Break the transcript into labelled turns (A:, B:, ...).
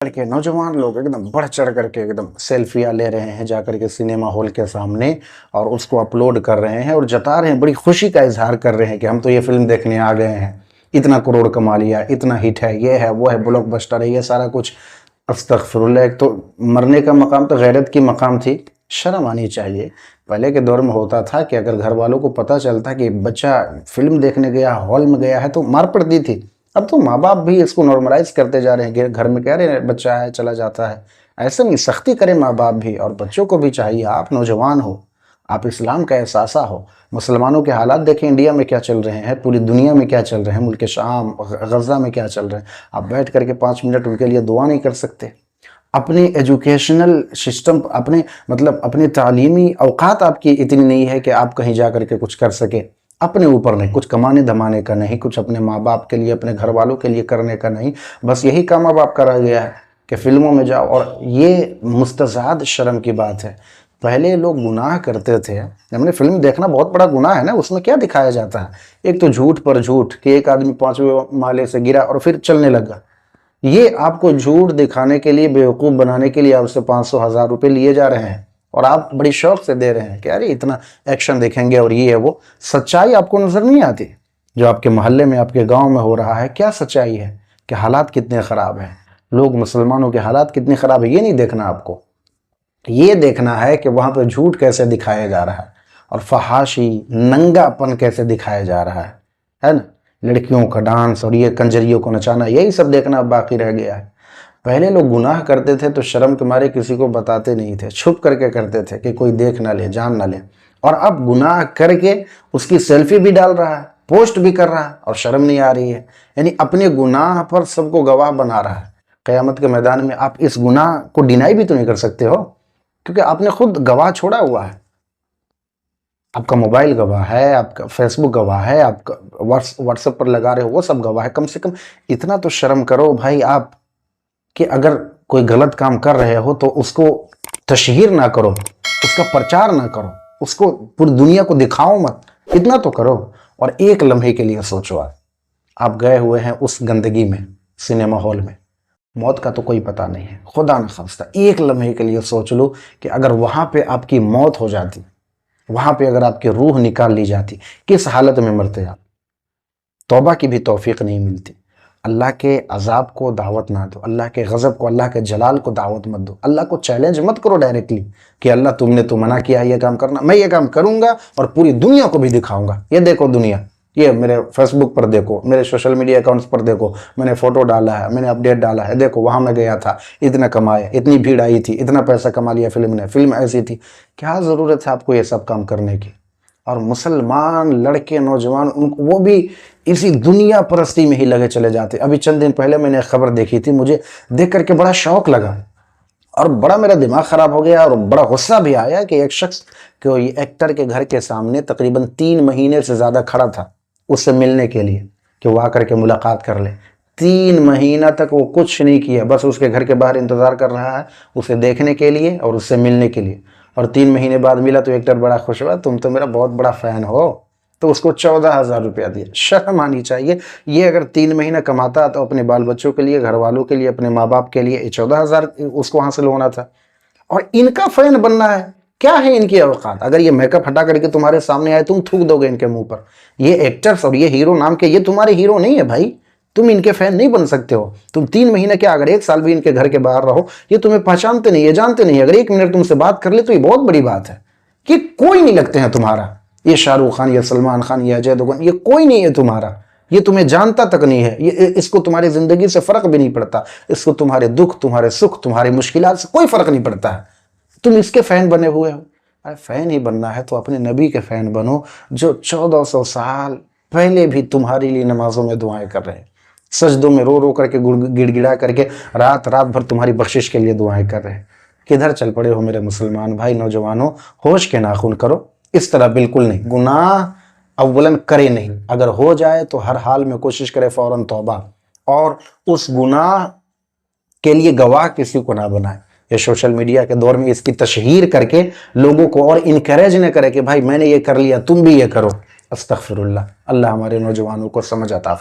A: کر کے نوجوان لوگ ایک دم بڑھ چڑھ کر کے ایک دم سیلفیاں لے رہے ہیں جا کر کے سنیما ہال کے سامنے، اور اس کو اپلوڈ کر رہے ہیں اور جتا رہے ہیں، بڑی خوشی کا اظہار کر رہے ہیں کہ ہم تو یہ فلم دیکھنے آ گئے ہیں، اتنا کروڑ کما لیا، اتنا ہٹ ہے، یہ ہے، وہ ہے، بلاک بسٹر ہے، یہ سارا کچھ۔ استغفر اللہ، ایک تو مرنے کا مقام تو غیرت کی مقام تھی، شرم آنی چاہیے۔ پہلے کے دور میں ہوتا تھا کہ اگر گھر والوں کو پتہ چلتا کہ بچہ فلم دیکھنے گیا، ہال میں گیا ہے، تو مار پڑتی تھی۔ اب تو ماں باپ بھی اس کو نارملائز کرتے جا رہے ہیں کہ گھر میں کہہ رہے ہیں بچہ ہے چلا جاتا ہے، ایسا نہیں، سختی کریں ماں باپ بھی، اور بچوں کو بھی چاہیے۔ آپ نوجوان ہو، آپ اسلام کا احساسہ ہو، مسلمانوں کے حالات دیکھیں انڈیا میں کیا چل رہے ہیں، پوری دنیا میں کیا چل رہے ہیں، ملک شام، غزہ میں کیا چل رہے ہیں، آپ بیٹھ کر کے 5 منٹ ان کے لیے دعا نہیں کر سکتے؟ اپنی ایجوکیشنل سسٹم، اپنے تعلیمی اوقات آپ کی اتنی نہیں ہے کہ آپ کہیں جا کر کے کچھ کر سکے، اپنے اوپر نہیں، کچھ کمانے دھمانے کا نہیں، کچھ اپنے ماں باپ کے لیے، اپنے گھر والوں کے لیے کرنے کا نہیں، بس یہی کام اب آپ کرا گیا ہے کہ فلموں میں جاؤ، اور یہ مستزاد شرم کی بات ہے۔ پہلے لوگ گناہ کرتے تھے، ہم نے فلم دیکھنا بہت بڑا گناہ ہے نا، اس میں کیا دکھایا جاتا ہے؟ ایک تو جھوٹ پر جھوٹ، کہ ایک آدمی 5ویں مالے سے گرا اور پھر چلنے لگا، یہ آپ کو جھوٹ دکھانے کے لیے، بیوقوف بنانے کے لیے آپ سے 500 1000 روپے لیے جا رہے ہیں، اور آپ بڑی شوق سے دے رہے ہیں کہ ارے اتنا ایکشن دیکھیں گے اور یہ ہے وہ۔ سچائی آپ کو نظر نہیں آتی جو آپ کے محلے میں، آپ کے گاؤں میں ہو رہا ہے؟ کیا سچائی ہے کہ حالات کتنے خراب ہیں، لوگ مسلمانوں کے حالات کتنے خراب ہیں؟ یہ نہیں دیکھنا آپ کو، یہ دیکھنا ہے کہ وہاں پہ جھوٹ کیسے دکھایا جا رہا ہے، اور فحاشی، ننگا پن کیسے دکھایا جا رہا ہے نا، لڑکیوں کا ڈانس اور یہ کنجریوں کو نچانا، یہی سب دیکھنا باقی رہ گیا ہے۔ پہلے لوگ گناہ کرتے تھے تو شرم کے مارے کسی کو بتاتے نہیں تھے، چھپ کر کے کرتے تھے کہ کوئی دیکھ نہ لے، جان نہ لے، اور اب گناہ کر کے اس کی سیلفی بھی ڈال رہا ہے، پوسٹ بھی کر رہا ہے، اور شرم نہیں آ رہی ہے، یعنی اپنے گناہ پر سب کو گواہ بنا رہا ہے۔ قیامت کے میدان میں آپ اس گناہ کو ڈینائی بھی تو نہیں کر سکتے ہو، کیونکہ آپ نے خود گواہ چھوڑا ہوا ہے، آپ کا موبائل گواہ ہے، آپ کا فیس بک گواہ ہے، آپ کا واٹس ایپ پر لگا رہے ہو وہ سب گواہ ہے۔ کم سے کم اتنا تو شرم کرو بھائی آپ، کہ اگر کوئی غلط کام کر رہے ہو تو اس کو تشہیر نہ کرو، اس کا پرچار نہ کرو، اس کو پوری دنیا کو دکھاؤ مت، اتنا تو کرو۔ اور ایک لمحے کے لیے سوچو، آپ گئے ہوئے ہیں اس گندگی میں، سنیما ہال میں، موت کا تو کوئی پتہ نہیں ہے، خدا نہ خواستہ ایک لمحے کے لیے سوچ لو کہ اگر وہاں پہ آپ کی موت ہو جاتی، وہاں پہ اگر آپ کی روح نکال لی جاتی، کس حالت میں مرتے آپ؟ توبہ کی بھی توفیق نہیں ملتی۔ اللہ کے عذاب کو دعوت نہ دو، اللہ کے غضب کو، اللہ کے جلال کو دعوت مت دو، اللہ کو چیلنج مت کرو ڈائریکٹلی کہ اللہ تم نے تو منع کیا یہ کام کرنا، میں یہ کام کروں گا اور پوری دنیا کو بھی دکھاؤں گا، یہ دیکھو دنیا، یہ میرے فیس بک پر دیکھو، میرے سوشل میڈیا اکاؤنٹس پر دیکھو، میں نے فوٹو ڈالا ہے، میں نے اپڈیٹ ڈالا ہے، دیکھو وہاں میں گیا تھا، اتنا کمایا، اتنی بھیڑ آئی تھی، اتنا پیسہ کما لیا فلم نے، فلم ایسی تھی۔ کیا ضرورت ہے آپ کو یہ سب کام کرنے کی؟ اور مسلمان لڑکے، نوجوان، وہ بھی اسی دنیا پرستی میں ہی لگے چلے جاتے۔ ابھی چند دن پہلے میں نے ایک خبر دیکھی تھی، مجھے دیکھ کر کے بڑا شوق لگا اور بڑا میرا دماغ خراب ہو گیا، اور بڑا غصہ بھی آیا کہ ایک شخص کوئی ایکٹر کے گھر کے سامنے تقریباً 3 مہینے سے زیادہ کھڑا تھا اس سے ملنے کے لیے کہ وہ آ کر کے ملاقات کر لے۔ 3 مہینہ تک وہ کچھ نہیں کیا، بس اس کے گھر کے باہر انتظار کر رہا ہے اسے دیکھنے کے لیے اور اس سے ملنے کے لیے، اور 3 مہینے بعد ملا تو ایکٹر بڑا خوش ہوا، تم تو میرا بہت بڑا فین ہو، تو اس کو 14,000 روپیہ دیا۔ شرم آنی چاہیے، یہ اگر 3 مہینہ کماتا تو اپنے بال بچوں کے لیے، گھر والوں کے لیے، اپنے ماں باپ کے لیے 14,000 اس کو حاصل ہونا تھا، اور ان کا فین بننا ہے۔ کیا ہے ان کی اوقات؟ اگر یہ میک اپ ہٹا کر کے تمہارے سامنے آئے تم تھوک دو گے ان کے منہ پر؟ یہ ایکٹرز اور یہ ہیرو نام کے، یہ تمہارے ہیرو نہیں ہے بھائی، تم ان کے فین نہیں بن سکتے ہو۔ تم 3 مہینہ کیا، اگر 1 سال بھی ان کے گھر کے باہر رہو، یہ تمہیں پہچانتے نہیں، یہ جانتے نہیں، اگر 1 منٹ تم سے بات کر لے تو یہ بہت بڑی بات ہے، کہ کوئی نہیں لگتے ہیں تمہارا، یہ شاہ رخ خان، یہ سلمان خان، یہ اجے دیوگن، یہ کوئی نہیں ہے تمہارا، یہ تمہیں جانتا تک نہیں ہے، یہ اس کو تمہاری زندگی سے فرق بھی نہیں پڑتا، اس کو تمہارے دکھ، تمہارے سکھ، تمہاری مشکلات سے کوئی فرق نہیں پڑتا ہے، تم اس کے فین بنے ہوئے ہو۔ فین ہی بننا ہے تو اپنے نبی کے فین بنو، جو 1400 سال پہلے بھی تمہارے لیے نمازوں میں دعائیں کر رہے ہیں، سجدوں میں رو رو کر کے، گڑ گڑا کر کے، رات بھر تمہاری بخشش کے لیے دعائیں کر رہے ہیں۔ کدھر چل پڑے ہو میرے مسلمان بھائی، نوجوانوں، ہوش کے ناخن کرو، اس طرح بالکل نہیں۔ گناہ اولاً کرے نہیں، اگر ہو جائے تو ہر حال میں کوشش کرے فوراً توبہ، اور اس گناہ کے لیے گواہ کسی کو نہ بنائے۔ یہ سوشل میڈیا کے دور میں اس کی تشہیر کر کے لوگوں کو اور انکریج نہ کرے کہ بھائی میں نے یہ کر لیا تم بھی یہ کرو۔ استغفر اللہ، اللہ ہمارے نوجوانوں کو سمجھ عطا فرمائے۔